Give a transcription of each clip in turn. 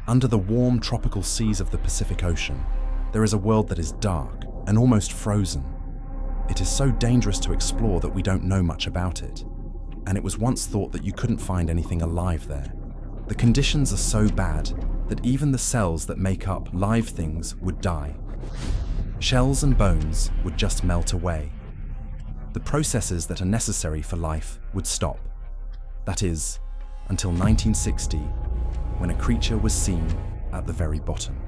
Under the warm tropical seas of the Pacific Ocean, there is a world that is dark and almost frozen. It is so dangerous to explore that we don't know much about it, and it was once thought that you couldn't find anything alive there. The conditions are so bad that even the cells that make up live things would die. Shells and bones would just melt away. The processes that are necessary for life would stop. That is, until 1960, when a creature was seen at the very bottom.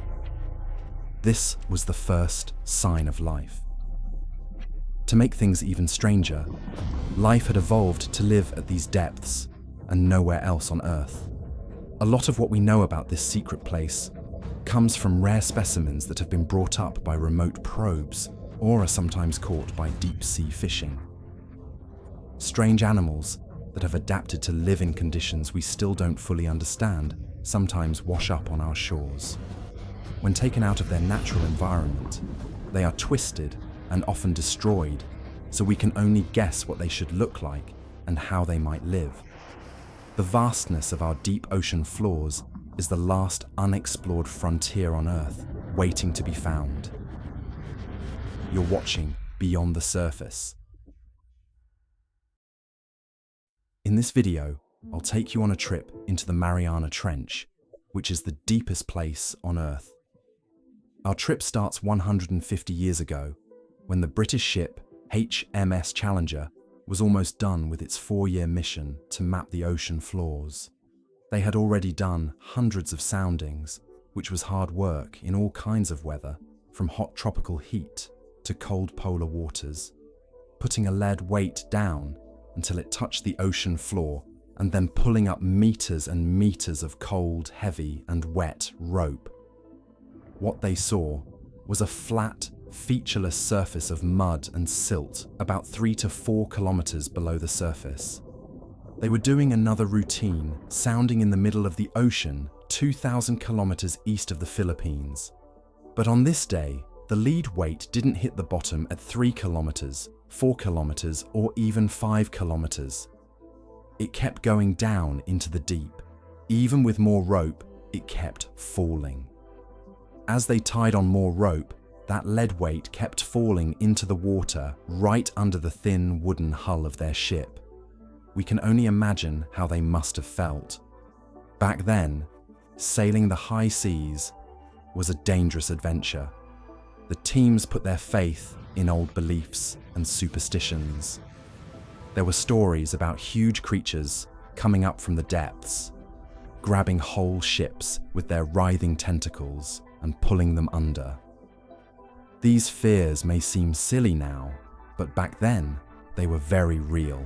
This was the first sign of life. To make things even stranger, life had evolved to live at these depths and nowhere else on Earth. A lot of what we know about this secret place comes from rare specimens that have been brought up by remote probes or are sometimes caught by deep-sea fishing. Strange animals that have adapted to live in conditions we still don't fully understand sometimes wash up on our shores. When taken out of their natural environment, they are twisted and often destroyed, so we can only guess what they should look like and how they might live. The vastness of our deep ocean floors is the last unexplored frontier on Earth, waiting to be found. You're watching Beyond the Surface. In this video, I'll take you on a trip into the Mariana Trench, which is the deepest place on Earth. Our trip starts 150 years ago, when the British ship HMS Challenger was almost done with its 4-year mission to map the ocean floors. They had already done hundreds of soundings, which was hard work in all kinds of weather, from hot tropical heat to cold polar waters, putting a lead weight down until it touched the ocean floor and then pulling up meters and meters of cold, heavy and wet rope. What they saw was a flat, featureless surface of mud and silt about 3 to 4 kilometers below the surface. They were doing another routine, sounding in the middle of the ocean, 2,000 kilometers east of the Philippines. But on this day, the lead weight didn't hit the bottom at 3 kilometers, 4 kilometers, or even 5 kilometers. It kept going down into the deep. Even with more rope, it kept falling. As they tied on more rope, that lead weight kept falling into the water right under the thin wooden hull of their ship. We can only imagine how they must have felt. Back then, sailing the high seas was a dangerous adventure. The teams put their faith in old beliefs and superstitions. There were stories about huge creatures coming up from the depths, grabbing whole ships with their writhing tentacles and pulling them under. These fears may seem silly now, but back then they were very real.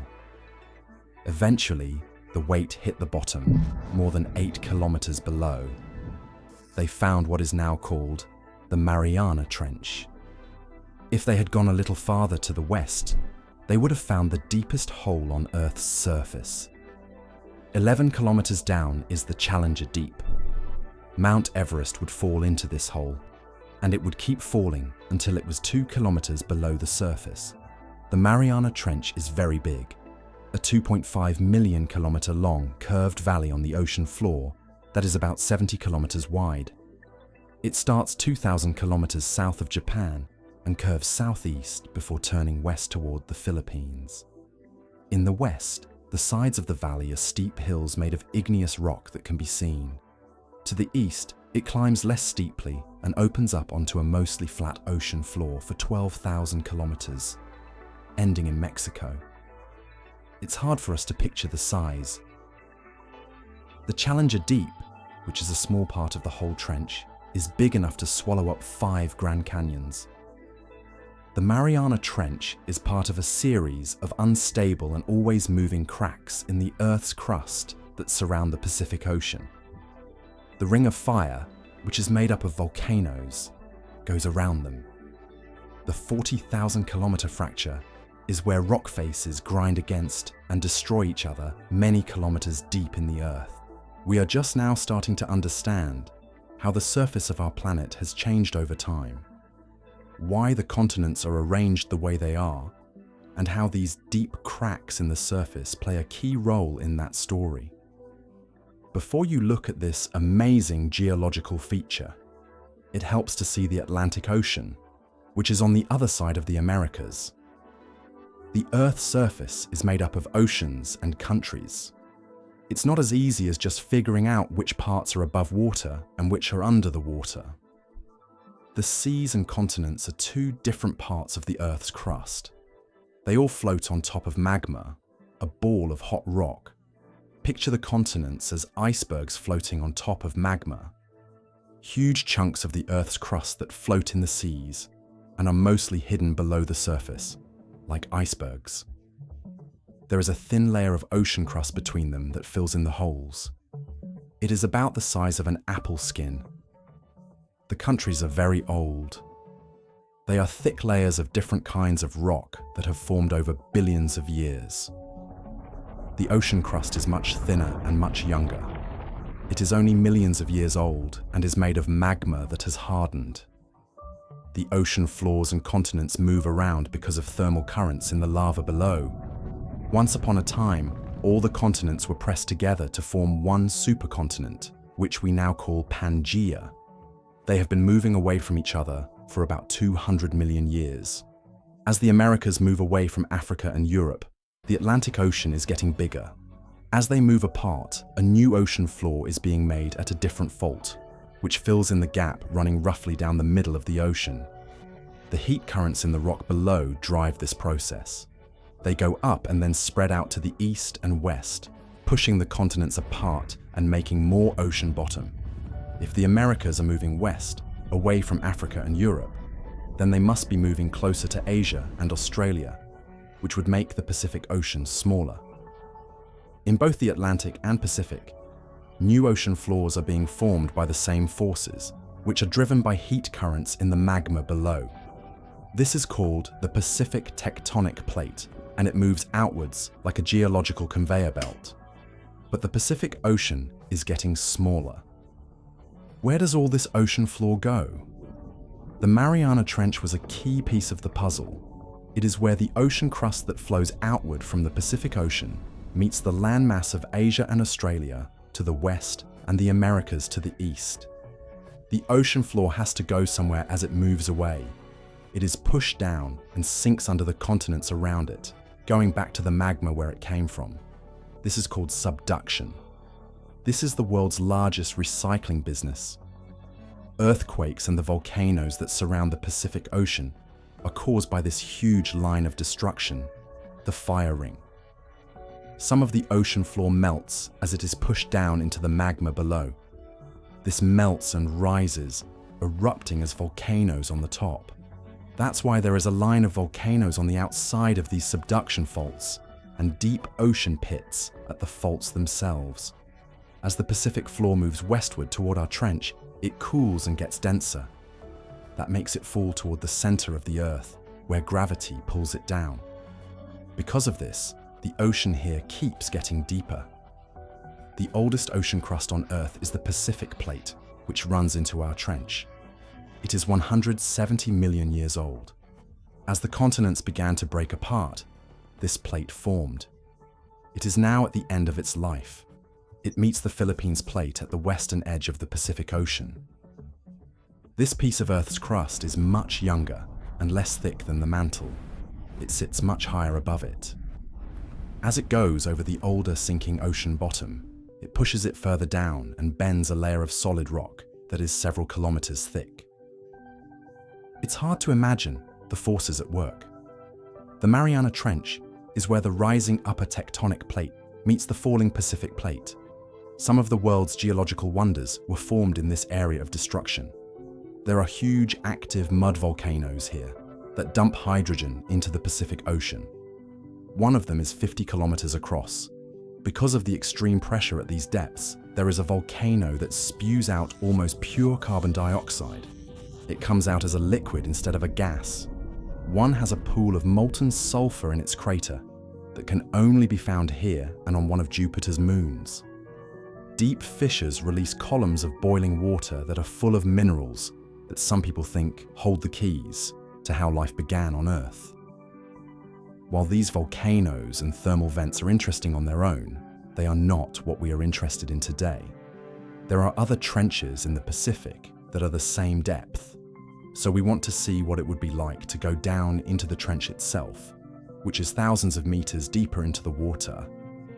Eventually, the weight hit the bottom, more than 8 kilometers below. They found what is now called the Mariana Trench. If they had gone a little farther to the west, they would have found the deepest hole on Earth's surface. 11 kilometers down is the Challenger Deep. Mount Everest would fall into this hole, and it would keep falling until it was 2 kilometers below the surface. The Mariana Trench is very big, a 2.5 million kilometer long curved valley on the ocean floor that is about 70 kilometers wide. It starts 2,000 kilometers south of Japan and curves southeast before turning west toward the Philippines. In the west, the sides of the valley are steep hills made of igneous rock that can be seen. To the east, it climbs less steeply and opens up onto a mostly flat ocean floor for 12,000 kilometers, ending in Mexico. It's hard for us to picture the size. The Challenger Deep, which is a small part of the whole trench, is big enough to swallow up 5 Grand Canyons. The Mariana Trench is part of a series of unstable and always moving cracks in the Earth's crust that surround the Pacific Ocean. The Ring of Fire, which is made up of volcanoes, goes around them. The 40,000 kilometer fracture is where rock faces grind against and destroy each other many kilometers deep in the Earth. We are just now starting to understand how the surface of our planet has changed over time, why the continents are arranged the way they are, and how these deep cracks in the surface play a key role in that story. Before you look at this amazing geological feature, it helps to see the Atlantic Ocean, which is on the other side of the Americas. The Earth's surface is made up of oceans and countries. It's not as easy as just figuring out which parts are above water and which are under the water. The seas and continents are two different parts of the Earth's crust. They all float on top of magma, a ball of hot rock. Picture the continents as icebergs floating on top of magma. Huge chunks of the Earth's crust that float in the seas and are mostly hidden below the surface, like icebergs. There is a thin layer of ocean crust between them that fills in the holes. It is about the size of an apple skin. The countries are very old. They are thick layers of different kinds of rock that have formed over billions of years. The ocean crust is much thinner and much younger. It is only millions of years old and is made of magma that has hardened. The ocean floors and continents move around because of thermal currents in the lava below. Once upon a time, all the continents were pressed together to form one supercontinent, which we now call Pangaea. They have been moving away from each other for about 200 million years. As the Americas move away from Africa and Europe, the Atlantic Ocean is getting bigger. As they move apart, a new ocean floor is being made at a different fault, which fills in the gap running roughly down the middle of the ocean. The heat currents in the rock below drive this process. They go up and then spread out to the east and west, pushing the continents apart and making more ocean bottom. If the Americas are moving west, away from Africa and Europe, then they must be moving closer to Asia and Australia, which would make the Pacific Ocean smaller. In both the Atlantic and Pacific, new ocean floors are being formed by the same forces, which are driven by heat currents in the magma below. This is called the Pacific Tectonic Plate, and it moves outwards like a geological conveyor belt. But the Pacific Ocean is getting smaller. Where does all this ocean floor go? The Mariana Trench was a key piece of the puzzle. It is where the ocean crust that flows outward from the Pacific Ocean meets the landmass of Asia and Australia to the west and the Americas to the east. The ocean floor has to go somewhere as it moves away. It is pushed down and sinks under the continents around it, going back to the magma where it came from. This is called subduction. This is the world's largest recycling business. Earthquakes and the volcanoes that surround the Pacific Ocean are caused by this huge line of destruction, the fire ring. Some of the ocean floor melts as it is pushed down into the magma below. This melts and rises, erupting as volcanoes on the top. That's why there is a line of volcanoes on the outside of these subduction faults and deep ocean pits at the faults themselves. As the Pacific floor moves westward toward our trench, it cools and gets denser. That makes it fall toward the center of the Earth, where gravity pulls it down. Because of this, the ocean here keeps getting deeper. The oldest ocean crust on Earth is the Pacific Plate, which runs into our trench. It is 170 million years old. As the continents began to break apart, this plate formed. It is now at the end of its life. It meets the Philippines Plate at the western edge of the Pacific Ocean. This piece of Earth's crust is much younger and less thick than the mantle. It sits much higher above it. As it goes over the older sinking ocean bottom, it pushes it further down and bends a layer of solid rock that is several kilometers thick. It's hard to imagine the forces at work. The Mariana Trench is where the rising upper tectonic plate meets the falling Pacific Plate. Some of the world's geological wonders were formed in this area of destruction. There are huge active mud volcanoes here that dump hydrogen into the Pacific Ocean. One of them is 50 kilometers across. Because of the extreme pressure at these depths, there is a volcano that spews out almost pure carbon dioxide. It comes out as a liquid instead of a gas. One has a pool of molten sulfur in its crater that can only be found here and on one of Jupiter's moons. Deep fissures release columns of boiling water that are full of minerals that some people think hold the keys to how life began on Earth. While these volcanoes and thermal vents are interesting on their own, they are not what we are interested in today. There are other trenches in the Pacific that are the same depth, so we want to see what it would be like to go down into the trench itself, which is thousands of meters deeper into the water,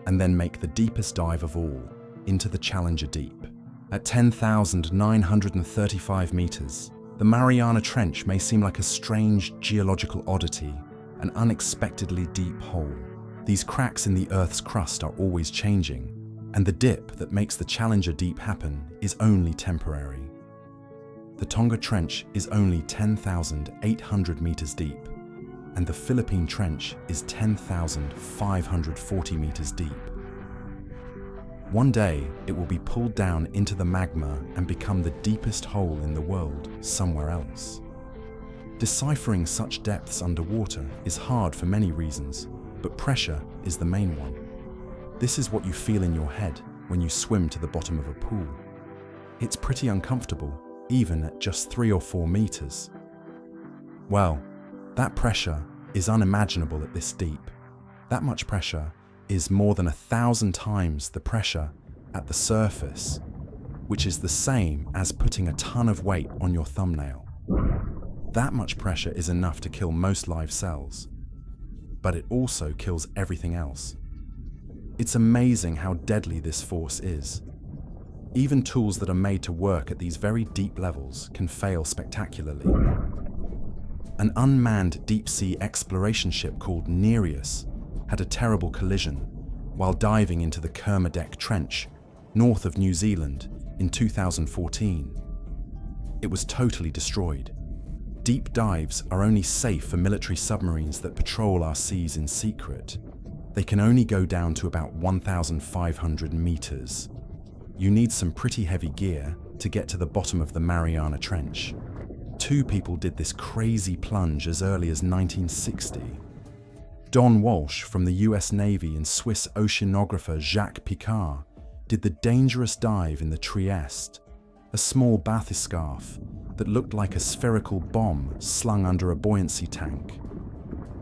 and then make the deepest dive of all into the Challenger Deep. At 10,935 meters, the Mariana Trench may seem like a strange geological oddity, an unexpectedly deep hole. These cracks in the Earth's crust are always changing, and the dip that makes the Challenger Deep happen is only temporary. The Tonga Trench is only 10,800 meters deep, and the Philippine Trench is 10,540 meters deep. One day, it will be pulled down into the magma and become the deepest hole in the world somewhere else. Deciphering such depths underwater is hard for many reasons, but pressure is the main one. This is what you feel in your head when you swim to the bottom of a pool. It's pretty uncomfortable, even at just 3 or 4 meters. Well, that pressure is unimaginable at this deep. That much pressure is more than 1,000 times the pressure at the surface, which is the same as putting a ton of weight on your thumbnail. That much pressure is enough to kill most live cells, but it also kills everything else. It's amazing how deadly this force is. Even tools that are made to work at these very deep levels can fail spectacularly. An unmanned deep-sea exploration ship called Nereus had a terrible collision while diving into the Kermadec Trench, north of New Zealand, in 2014. It was totally destroyed. Deep dives are only safe for military submarines that patrol our seas in secret. They can only go down to about 1,500 meters. You need some pretty heavy gear to get to the bottom of the Mariana Trench. 2 people did this crazy plunge as early as 1960. Don Walsh from the US Navy and Swiss oceanographer Jacques Picard did the dangerous dive in the Trieste, a small bathyscaphe that looked like a spherical bomb slung under a buoyancy tank.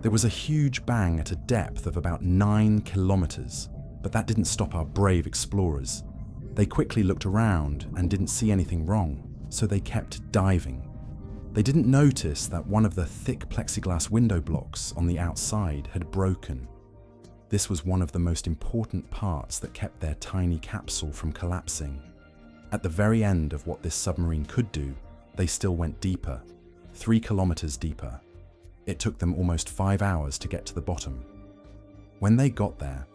There was a huge bang at a depth of about 9 kilometers, but that didn't stop our brave explorers. They quickly looked around and didn't see anything wrong, so they kept diving. They didn't notice that one of the thick plexiglass window blocks on the outside had broken. This was one of the most important parts that kept their tiny capsule from collapsing. At the very end of what this submarine could do, they still went deeper, 3 kilometers deeper. It took them almost 5 hours to get to the bottom. When they got there,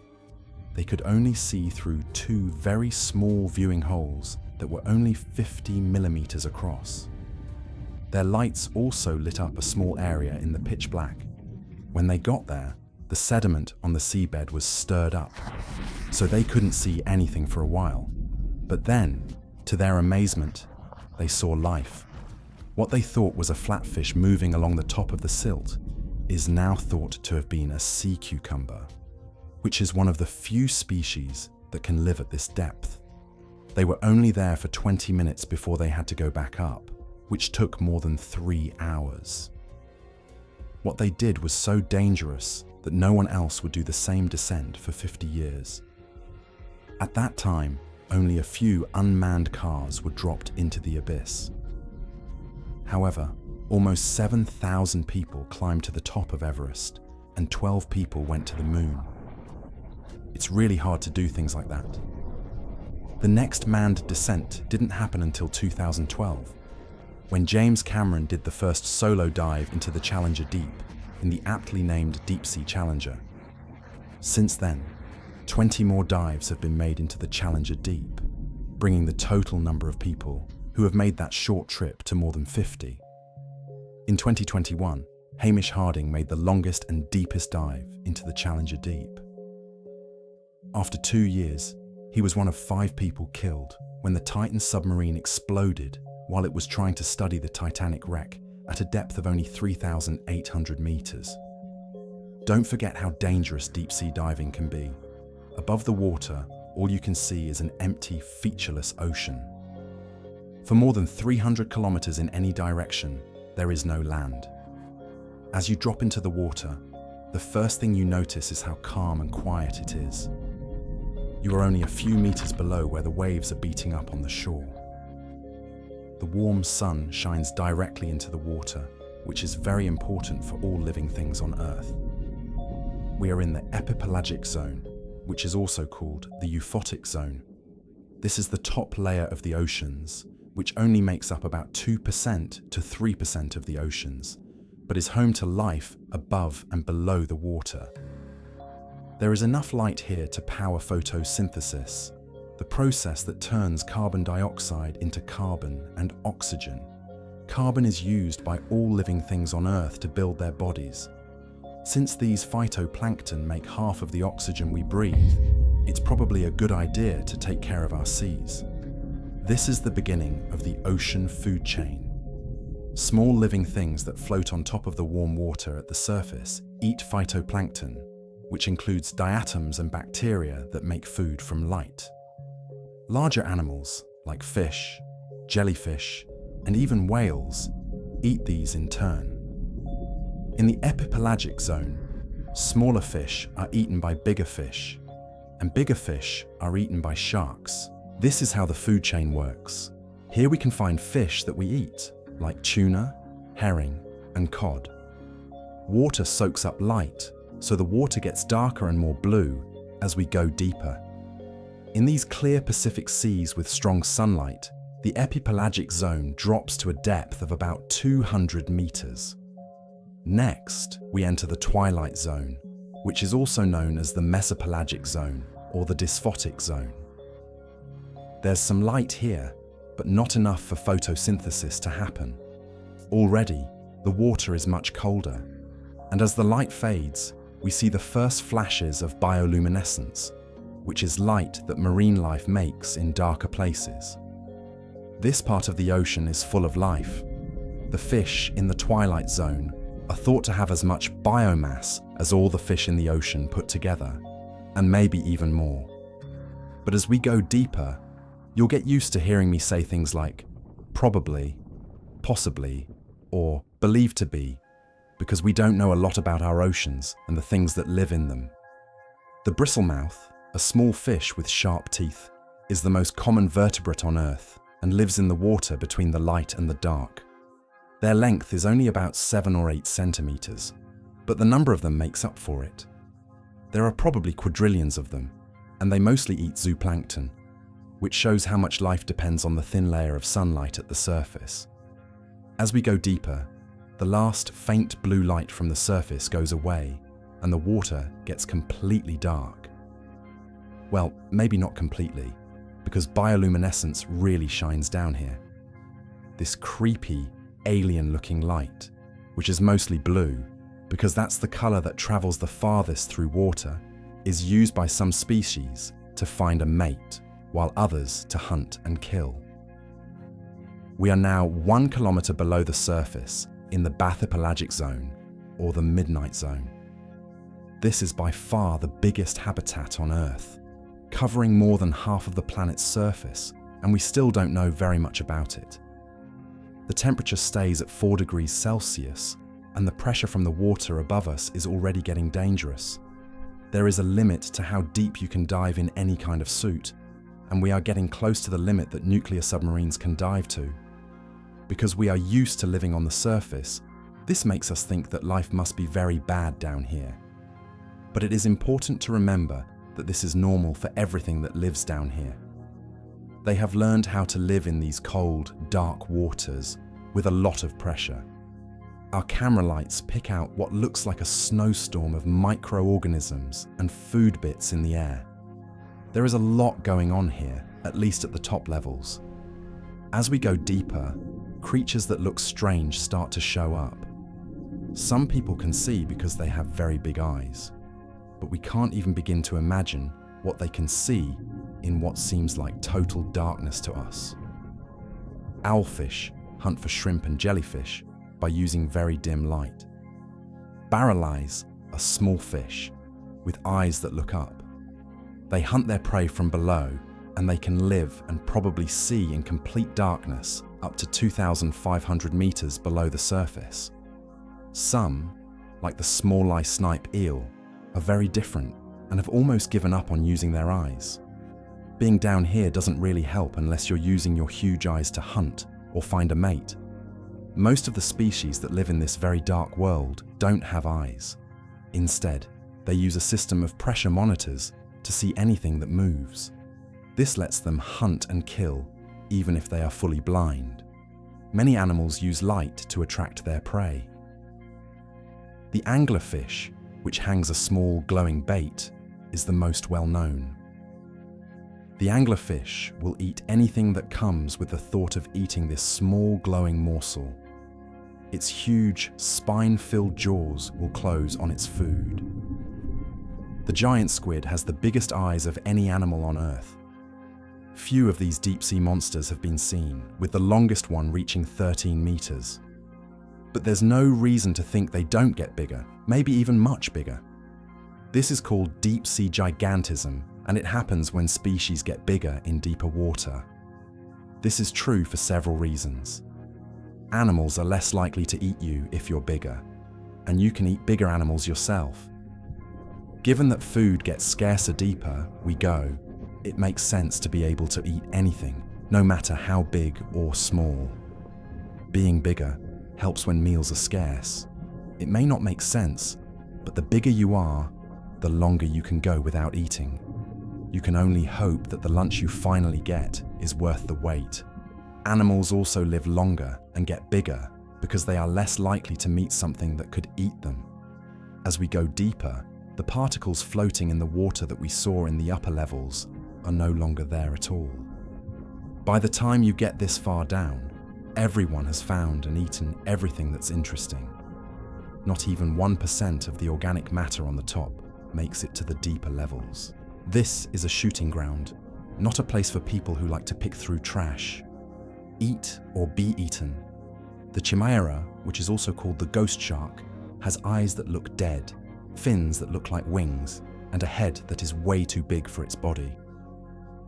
they could only see through 2 very small viewing holes that were only 50 millimeters across. Their lights also lit up a small area in the pitch black. When they got there, the sediment on the seabed was stirred up, so they couldn't see anything for a while. But then, to their amazement, they saw life. What they thought was a flatfish moving along the top of the silt is now thought to have been a sea cucumber, which is one of the few species that can live at this depth. They were only there for 20 minutes before they had to go back up, which took more than 3 hours. What they did was so dangerous that no one else would do the same descent for 50 years. At that time, only a few unmanned cars were dropped into the abyss. However, almost 7,000 people climbed to the top of Everest, and 12 people went to the moon. It's really hard to do things like that. The next manned descent didn't happen until 2012, when James Cameron did the first solo dive into the Challenger Deep in the aptly named Deep Sea Challenger. Since then, 20 more dives have been made into the Challenger Deep, bringing the total number of people who have made that short trip to more than 50. In 2021, Hamish Harding made the longest and deepest dive into the Challenger Deep. After 2 years, he was one of 5 people killed when the Titan submarine exploded while it was trying to study the Titanic wreck at a depth of only 3,800 meters. Don't forget how dangerous deep-sea diving can be. Above the water, all you can see is an empty, featureless ocean. For more than 300 kilometers in any direction, there is no land. As you drop into the water, the first thing you notice is how calm and quiet it is. you are only a few meters below where the waves are beating up on the shore. The warm sun shines directly into the water, which is very important for all living things on Earth. We are in the epipelagic zone, which is also called the euphotic zone. This is the top layer of the oceans, which only makes up about 2% to 3% of the oceans, but is home to life above and below the water. There is enough light here to power photosynthesis, the process that turns carbon dioxide into carbon and oxygen. Carbon is used by all living things on Earth to build their bodies. Since these phytoplankton make half of the oxygen we breathe, it's probably a good idea to take care of our seas. This is the beginning of the ocean food chain. Small living things that float on top of the warm water at the surface eat phytoplankton, which includes diatoms and bacteria that make food from light. Larger animals, like fish, jellyfish, and even whales, eat these in turn. In the epipelagic zone, smaller fish are eaten by bigger fish, and bigger fish are eaten by sharks. This is how the food chain works. Here we can find fish that we eat, like tuna, herring, and cod. Water soaks up light, so the water gets darker and more blue as we go deeper. In these clear Pacific seas with strong sunlight, the epipelagic zone drops to a depth of about 200 meters. Next, we enter the Twilight Zone, which is also known as the mesopelagic zone or the dysphotic zone. There's some light here, but not enough for photosynthesis to happen. Already, the water is much colder, and as the light fades, we see the first flashes of bioluminescence, which is light that marine life makes in darker places. This part of the ocean is full of life. The fish in the Twilight Zone are thought to have as much biomass as all the fish in the ocean put together, and maybe even more. But as we go deeper, you'll get used to hearing me say things like probably, possibly, or believed to be, because we don't know a lot about our oceans and the things that live in them. The bristlemouth, a small fish with sharp teeth, is the most common vertebrate on Earth and lives in the water between the light and the dark. Their length is only about 7 or 8 centimeters, but the number of them makes up for it. There are probably quadrillions of them, and they mostly eat zooplankton, which shows how much life depends on the thin layer of sunlight at the surface. As we go deeper, the last faint blue light from the surface goes away, and the water gets completely dark. Well, maybe not completely, because bioluminescence really shines down here. This creepy, alien-looking light, which is mostly blue, because that's the color that travels the farthest through water, is used by some species to find a mate, while others to hunt and kill. We are now 1 kilometer below the surface in the bathypelagic zone, or the midnight zone. This is by far the biggest habitat on Earth, covering more than half of the planet's surface, and we still don't know very much about it. The temperature stays at 4 degrees Celsius, and the pressure from the water above us is already getting dangerous. There is a limit to how deep you can dive in any kind of suit, and we are getting close to the limit that nuclear submarines can dive to. Because we are used to living on the surface, this makes us think that life must be very bad down here. But it is important to remember that this is normal for everything that lives down here. They have learned how to live in these cold, dark waters with a lot of pressure. Our camera lights pick out what looks like a snowstorm of microorganisms and food bits in the air. There is a lot going on here, at least at the top levels. As we go deeper, creatures that look strange start to show up. Some people can see because they have very big eyes, but we can't even begin to imagine what they can see in what seems like total darkness to us. Owlfish hunt for shrimp and jellyfish by using very dim light. Barrel eyes are small fish with eyes that look up. They hunt their prey from below, and they can live and probably see in complete darkness up to 2,500 meters below the surface. Some, like the small eye snipe eel, are very different and have almost given up on using their eyes. Being down here doesn't really help unless you're using your huge eyes to hunt or find a mate. Most of the species that live in this very dark world don't have eyes. Instead, they use a system of pressure monitors to see anything that moves. This lets them hunt and kill, even if they are fully blind. Many animals use light to attract their prey. The anglerfish, which hangs a small glowing bait, is the most well-known. The anglerfish will eat anything that comes with the thought of eating this small glowing morsel. Its huge, spine-filled jaws will close on its food. The giant squid has the biggest eyes of any animal on Earth. Few of these deep-sea monsters have been seen, with the longest one reaching 13 meters. But there's no reason to think they don't get bigger, maybe even much bigger. This is called deep-sea gigantism, and it happens when species get bigger in deeper water. This is true for several reasons. Animals are less likely to eat you if you're bigger, and you can eat bigger animals yourself. Given that food gets scarcer deeper we go, it makes sense to be able to eat anything, no matter how big or small. Being bigger helps when meals are scarce. It may not make sense, but the bigger you are, the longer you can go without eating. You can only hope that the lunch you finally get is worth the wait. Animals also live longer and get bigger because they are less likely to meet something that could eat them. As we go deeper, the particles floating in the water that we saw in the upper levels are no longer there at all. By the time you get this far down, everyone has found and eaten everything that's interesting. Not even 1% of the organic matter on the top makes it to the deeper levels. This is a shooting ground, not a place for people who like to pick through trash. Eat or be eaten. The chimera, which is also called the ghost shark, has eyes that look dead, fins that look like wings, and a head that is way too big for its body.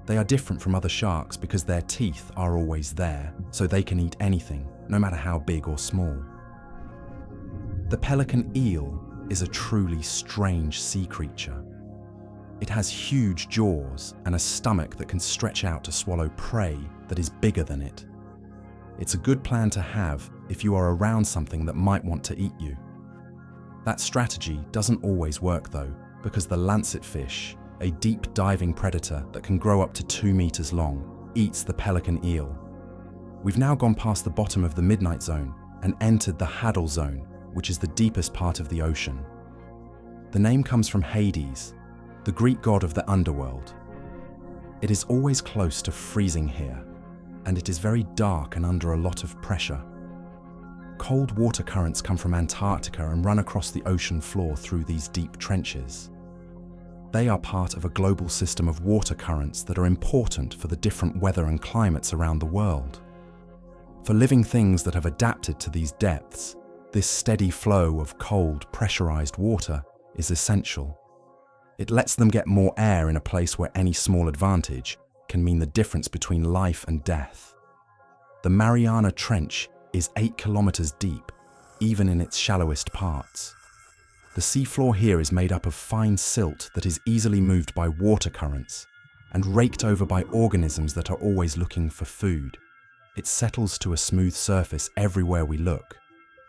They are different from other sharks because their teeth are always there, so they can eat anything, no matter how big or small. The pelican eel is a truly strange sea creature. It has huge jaws and a stomach that can stretch out to swallow prey that is bigger than it. It's a good plan to have if you are around something that might want to eat you. That strategy doesn't always work though, because the lancetfish, a deep diving predator that can grow up to 2 meters long, eats the pelican eel. We've now gone past the bottom of the midnight zone and entered the Hadal Zone, which is the deepest part of the ocean. The name comes from Hades, the Greek god of the underworld. It is always close to freezing here, and it is very dark and under a lot of pressure. Cold water currents come from Antarctica and run across the ocean floor through these deep trenches. They are part of a global system of water currents that are important for the different weather and climates around the world. For living things that have adapted to these depths, this steady flow of cold, pressurized water is essential. It lets them get more air in a place where any small advantage can mean the difference between life and death. The Mariana Trench is 8 kilometers deep, even in its shallowest parts. The seafloor here is made up of fine silt that is easily moved by water currents and raked over by organisms that are always looking for food. It settles to a smooth surface everywhere we look.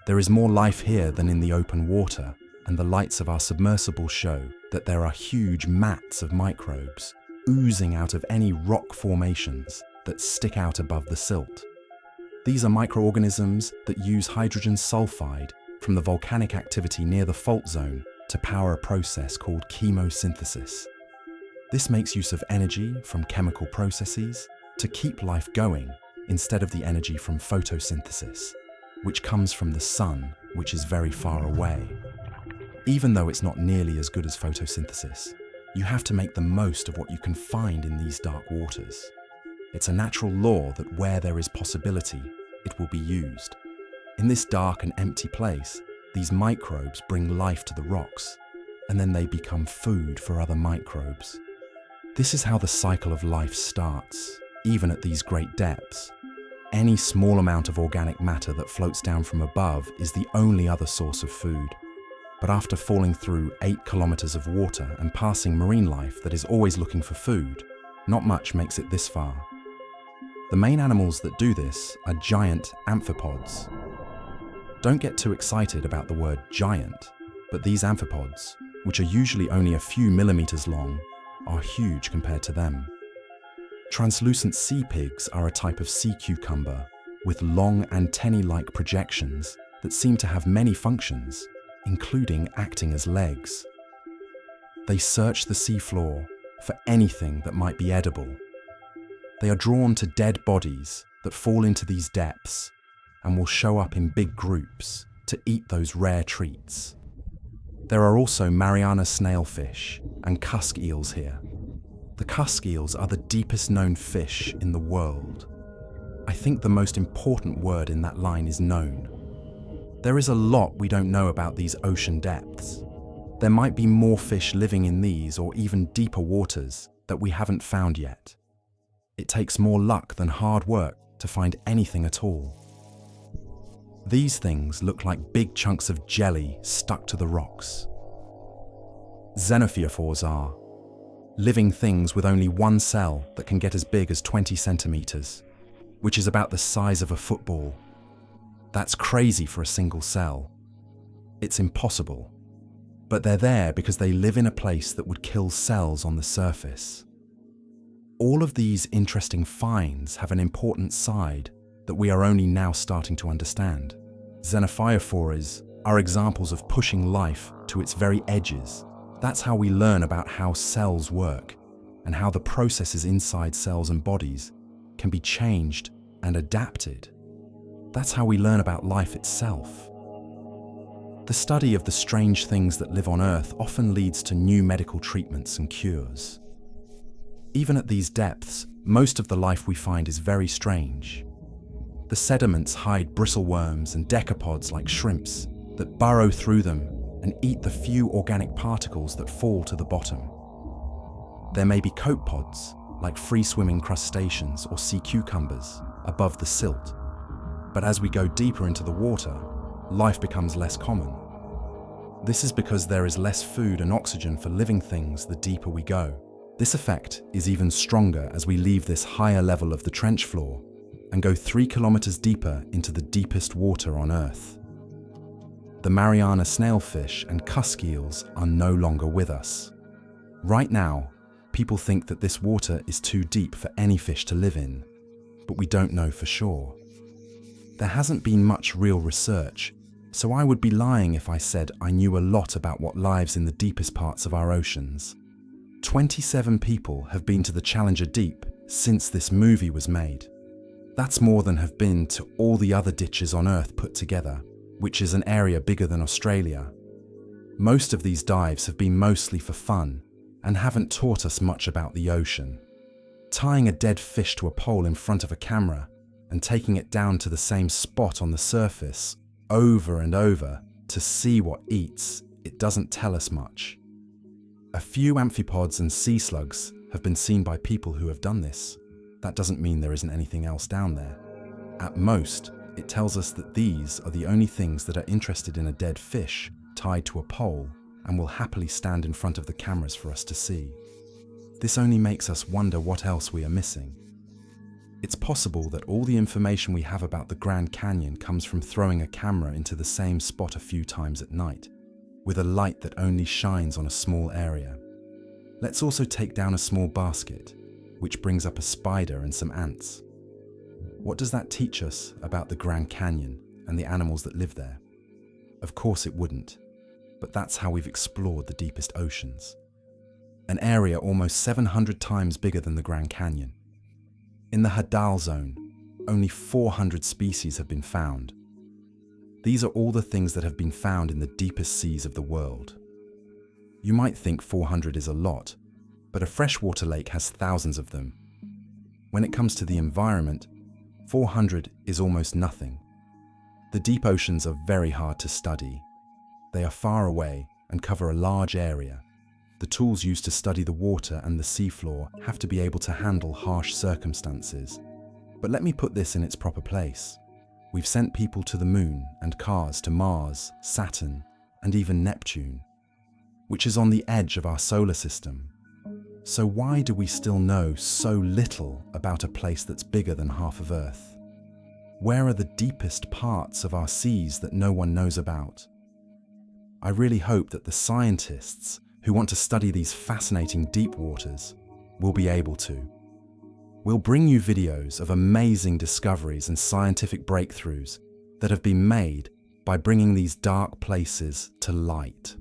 There is more life here than in the open water, and the lights of our submersible show that there are huge mats of microbes oozing out of any rock formations that stick out above the silt. These are microorganisms that use hydrogen sulfide from the volcanic activity near the fault zone to power a process called chemosynthesis. This makes use of energy from chemical processes to keep life going instead of the energy from photosynthesis, which comes from the sun, which is very far away. Even though it's not nearly as good as photosynthesis, you have to make the most of what you can find in these dark waters. It's a natural law that where there is possibility, it will be used. In this dark and empty place, these microbes bring life to the rocks, and then they become food for other microbes. This is how the cycle of life starts, even at these great depths. Any small amount of organic matter that floats down from above is the only other source of food. But after falling through 8 kilometers of water and passing marine life that is always looking for food, not much makes it this far. The main animals that do this are giant amphipods. Don't get too excited about the word giant, but these amphipods, which are usually only a few millimeters long, are huge compared to them. Translucent sea pigs are a type of sea cucumber with long antennae-like projections that seem to have many functions, including acting as legs. They search the seafloor for anything that might be edible. They are drawn to dead bodies that fall into these depths and will show up in big groups to eat those rare treats. There are also Mariana snailfish and cusk eels here. The cusk eels are the deepest known fish in the world. I think the most important word in that line is known. There is a lot we don't know about these ocean depths. There might be more fish living in these or even deeper waters that we haven't found yet. It takes more luck than hard work to find anything at all. These things look like big chunks of jelly stuck to the rocks. Xenophyophores are living things with only one cell that can get as big as 20 centimeters, which is about the size of a football. That's crazy for a single cell. It's impossible. But they're there because they live in a place that would kill cells on the surface. All of these interesting finds have an important side that we are only now starting to understand. Xenophyophores are examples of pushing life to its very edges. That's how we learn about how cells work and how the processes inside cells and bodies can be changed and adapted. That's how we learn about life itself. The study of the strange things that live on Earth often leads to new medical treatments and cures. Even at these depths, most of the life we find is very strange. The sediments hide bristleworms and decapods like shrimps that burrow through them and eat the few organic particles that fall to the bottom. There may be copepods, like free-swimming crustaceans or sea cucumbers, above the silt. But as we go deeper into the water, life becomes less common. This is because there is less food and oxygen for living things the deeper we go. This effect is even stronger as we leave this higher level of the trench floor and go 3 kilometers deeper into the deepest water on Earth. The Mariana snailfish and cusk eels are no longer with us. Right now, people think that this water is too deep for any fish to live in, but we don't know for sure. There hasn't been much real research, so I would be lying if I said I knew a lot about what lives in the deepest parts of our oceans. 27 people have been to the Challenger Deep since this movie was made. That's more than have been to all the other ditches on Earth put together, which is an area bigger than Australia. Most of these dives have been mostly for fun and haven't taught us much about the ocean. Tying a dead fish to a pole in front of a camera and taking it down to the same spot on the surface over and over to see what eats, it doesn't tell us much. A few amphipods and sea slugs have been seen by people who have done this. That doesn't mean there isn't anything else down there. At most, it tells us that these are the only things that are interested in a dead fish tied to a pole and will happily stand in front of the cameras for us to see. This only makes us wonder what else we are missing. It's possible that all the information we have about the Grand Canyon comes from throwing a camera into the same spot a few times at night, with a light that only shines on a small area. Let's also take down a small basket, which brings up a spider and some ants. What does that teach us about the Grand Canyon and the animals that live there? Of course it wouldn't, but that's how we've explored the deepest oceans. An area almost 700 times bigger than the Grand Canyon. In the Hadal Zone, only 400 species have been found. These are all the things that have been found in the deepest seas of the world. You might think 400 is a lot, but a freshwater lake has thousands of them. When it comes to the environment, 400 is almost nothing. The deep oceans are very hard to study. They are far away and cover a large area. The tools used to study the water and the seafloor have to be able to handle harsh circumstances. But let me put this in its proper place. We've sent people to the moon and cars to Mars, Saturn, and even Neptune, which is on the edge of our solar system. So why do we still know so little about a place that's bigger than half of Earth? Where are the deepest parts of our seas that no one knows about? I really hope that the scientists who want to study these fascinating deep waters will be able to. We'll bring you videos of amazing discoveries and scientific breakthroughs that have been made by bringing these dark places to light.